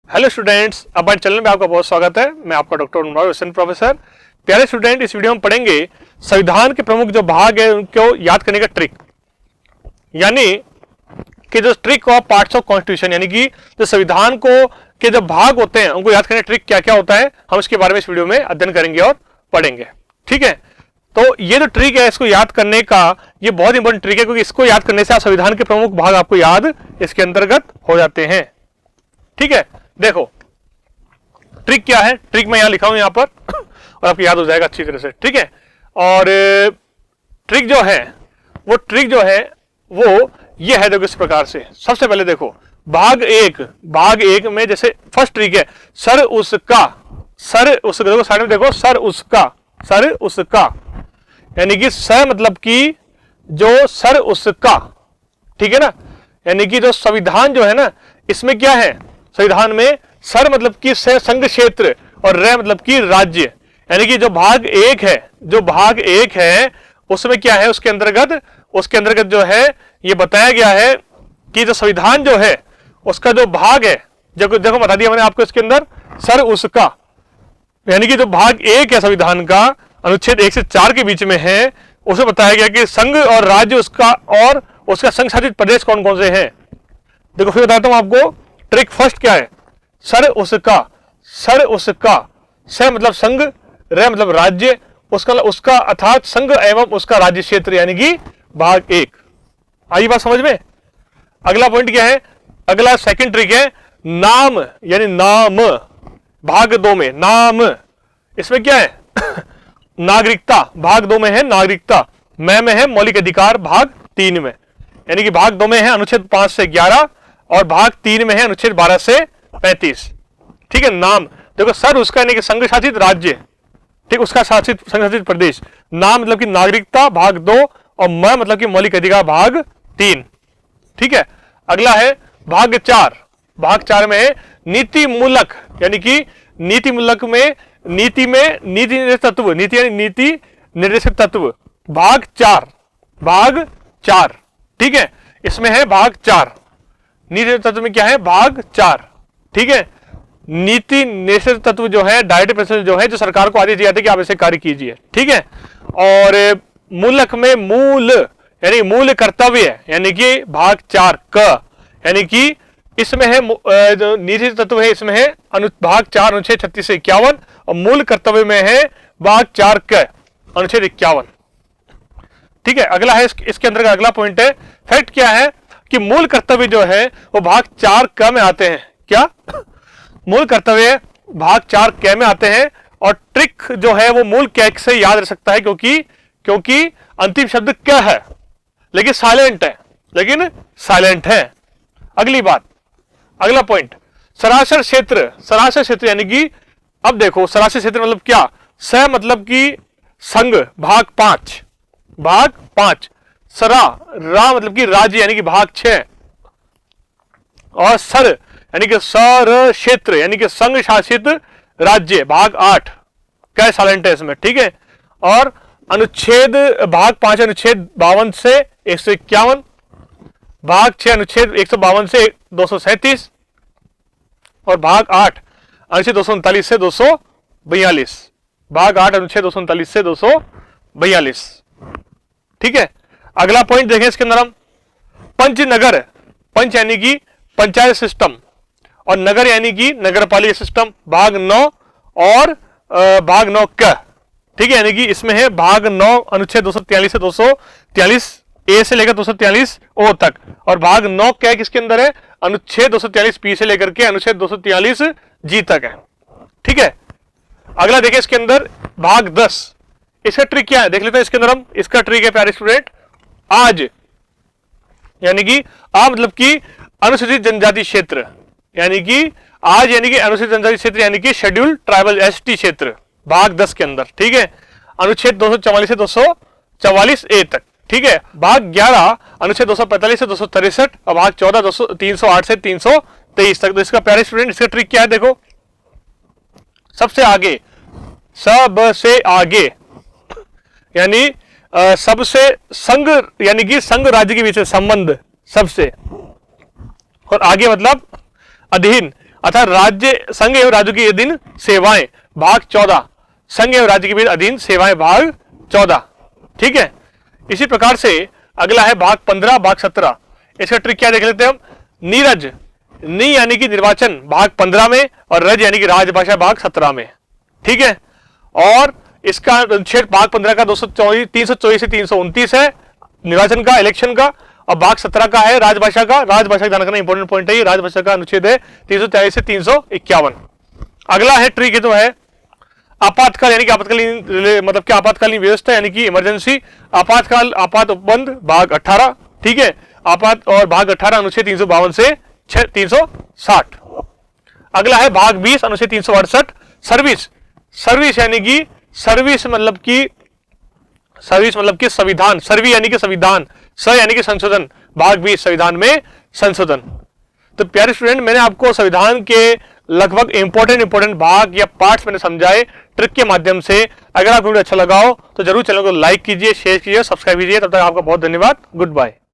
Hello students, हमारे channel में आपका बहुत स्वागत है। मैं आपका डॉक्टर उमराव हुसैन प्रोफेसर। प्यारे स्टूडेंट, इस वीडियो में पढ़ेंगे संविधान के प्रमुख जो भाग है उनको याद करने का ट्रिक, यानी कि जो trick of parts of constitution, यानी कि जो संविधान को के जो भाग होते हैं उनको याद करने का ट्रिक क्या क्या होता है, हम इसके बारे में इस वीडियो में अध्ययन करेंगे और पढ़ेंगे। ठीक है, तो ये जो ट्रिक है इसको याद करने का, ये बहुत इंपॉर्टेंट ट्रिक है, क्योंकि इसको याद करने से आप संविधान के प्रमुख भाग आपको याद इसके अंतर्गत हो जाते हैं। ठीक है, देखो ट्रिक क्या है। ट्रिक मैं यहां लिखा हूं यहां पर और आपको याद हो जाएगा अच्छी तरह से। ठीक है, और ट्रिक जो है वो ये है, देखो इस प्रकार से। सबसे पहले देखो भाग एक में जैसे फर्स्ट ट्रिक है सर उसका, देखो साइड में देखो सर उसका, यानी कि सर मतलब कि जो सर उसका, ठीक है ना, यानी कि जो संविधान जो है ना, इसमें क्या है, संविधान में सर मतलब कि संघ क्षेत्र और रे मतलब कि राज्य, यानी कि जो भाग एक है उसमें क्या है, उसके अंतर्गत जो है ये बताया गया है कि जो संविधान जो है उसका जो भाग है, देखो बता दिया मैंने आपको इसके अंदर सर उसका, यानी कि जो भाग एक है संविधान का, अनुच्छेद 1 से 4 के बीच में है, उसे बताया गया कि संघ और राज्य उसका और उसका संघ शासित प्रदेश कौन कौन से हैं। देखो फिर बताता हूं आपको ट्रिक। फर्स्ट क्या है, सर उसका, स मतलब संघ, रे मतलब राज्य, उसका अर्थात संघ एवं उसका राज्य क्षेत्र, यानी कि भाग एक। आई बात समझ में। अगला पॉइंट क्या है, अगला सेकंड ट्रिक है नाम, यानी नाम, भाग 2 में नाम, इसमें क्या है नागरिकता, भाग 2 में है नागरिकता, में है मौलिक अधिकार, भाग 3 में, यानी कि भाग 2 में है अनुच्छेद 5 से 11 और भाग 3 में है अनुच्छेद 12 से 35। ठीक है, नाम देखो सर उसका यानी कि संघ शासित राज्य, ठीक, उसका संघ शासित प्रदेश, नाम मतलब कि नागरिकता भाग 2 और म मतलब कि मौलिक अधिकार भाग 3। ठीक है, अगला है भाग 4 में है नीति मूलक, यानी कि नीति मूलक में नीति निर्देशक तत्व, नीति यानी नीति निर्देशक तत्व, भाग 4। ठीक है, इसमें है भाग 4, नीति तत्व में क्या है, भाग 4। ठीक है, नीति निर्देशक तत्व जो है डायरेक्टिव प्रिंसिपल जो है, जो सरकार को आदेश दिया जाता है कि आप ऐसे कार्य कीजिए। ठीक है, और मूलक में मूल यानी मूल कर्तव्य, यानी कि भाग 4 क, यानी कि इसमें है जो नीति तत्व है इसमें है भाग 4 अनुच्छेद 36 से 51 और मूल कर्तव्य में है भाग 4 क अनुच्छेद 51। ठीक है, अगला है इसके अंदर का अगला पॉइंट है, फैक्ट क्या है कि मूल कर्तव्य जो है वो भाग 4 क में आते हैं। क्या मूल कर्तव्य भाग 4 क में आते हैं, और ट्रिक जो है वो मूल क से याद रख सकता है, क्योंकि अंतिम शब्द क है लेकिन साइलेंट है। अगली बात, अगला पॉइंट सरासर क्षेत्र, यानी कि अब देखो सरासर क्षेत्र मतलब क्या, स मतलब कि संघ, भाग 5, रा मतलब कि राज्य, यानी कि भाग 6, और सर यानी कि सर क्षेत्र, यानी कि संघ शासित राज्य, भाग 8, क्या साइलेंट है इसमें। ठीक है, और अनुच्छेद भाग 5 अनुच्छेद 52 से 151, भाग 6 अनुच्छेद 152 से 237 और भाग 8 अनुच्छेद 239 से 242, भाग 8 अनुच्छेद 239 से 242। ठीक है, अगला पॉइंट देखें इसके अंदर हम पंचनगर, पंच यानी कि पंचायत सिस्टम और नगर यानी कि नगरपालिका सिस्टम, भाग 9 और भाग 9 क। ठीक है, यानी कि इसमें है भाग 9 अनुच्छेद 243 से 243 ए से लेकर 243 ओ तक, और भाग 9 क किसके अंदर है, अनुच्छेद 243 पी से लेकर के अनुच्छेद 243 जी तक है। ठीक है, अगला देखिए इसके अंदर भाग 10, इसका ट्रिक क्या है देख लेते हैं इसके अंदर हम। इसका ट्रिक है प्यारे स्टूडेंट आज, यानी कि आ मतलब कि अनुसूचित जनजाति क्षेत्र, यानी कि आज यानी कि अनुसूचित जनजाति क्षेत्र, यानी कि शेड्यूल ट्राइबल एसटी क्षेत्र, भाग 10 के अंदर। ठीक है, अनुच्छेद 244 से 244 ए तक। ठीक है, भाग 11 अनुच्छेद 245 से 263 और भाग 14 308 से 323 तक। तो इसका प्यारे स्टूडेंट इसका ट्रिक क्या है, देखो सबसे आगे यानी सबसे संघ, यानी कि संघ राज्य के बीच संबंध सबसे, और आगे मतलब अधीन, अर्थात राज्य संघ एवं राज्यों के अधीन सेवाएं भाग 14, संघ एवं राज्य के बीच अधीन सेवाएं भाग 14। ठीक है, इसी प्रकार से अगला है भाग 15, भाग 17। इसका ट्रिक क्या देख लेते हैं हम। नीरज, नी यानी कि निर्वाचन भाग 15 में और रज यानी कि राजभाषा भाग 17 में। ठीक है, और इसका अनुच्छेद भाग 15 का 324 से 329 है निर्वाचन का, इलेक्शन का, और भाग 17 का है राजभाषा का। राजभाषा ध्यान रखना इंपॉर्टेंट पॉइंट है, राजभाषा का अनुच्छेद है 343 से 351। अगला है ट्रिक तो है आपातकाल, यानी कि आपातकालीन मतलब क्या आपातकालीन व्यवस्था यानी कि इमरजेंसी। आपातकाल, आपात उपबंध भाग 18। ठीक है, आपात और भाग 18 अनुच्छेद 352 से 360। अगला है भाग 20 अनुच्छेद 368 सर्विस। सर्विस यानी कि सर्विस मतलब कि संविधान, सर्वी यानी कि संविधान, स यानी कि संशोधन, भाग 20 संविधान में संशोधन। तो प्यारे स्टूडेंट, मैंने आपको संविधान के लगभग इंपॉर्टेंट भाग या पार्ट्स मैंने समझाए ट्रिक के माध्यम से। अगर आपको वीडियो अच्छा लगा हो तो जरूर चैनल को लाइक कीजिए, शेयर कीजिए, सब्सक्राइब कीजिए। तब तक आपका बहुत धन्यवाद। Good bye.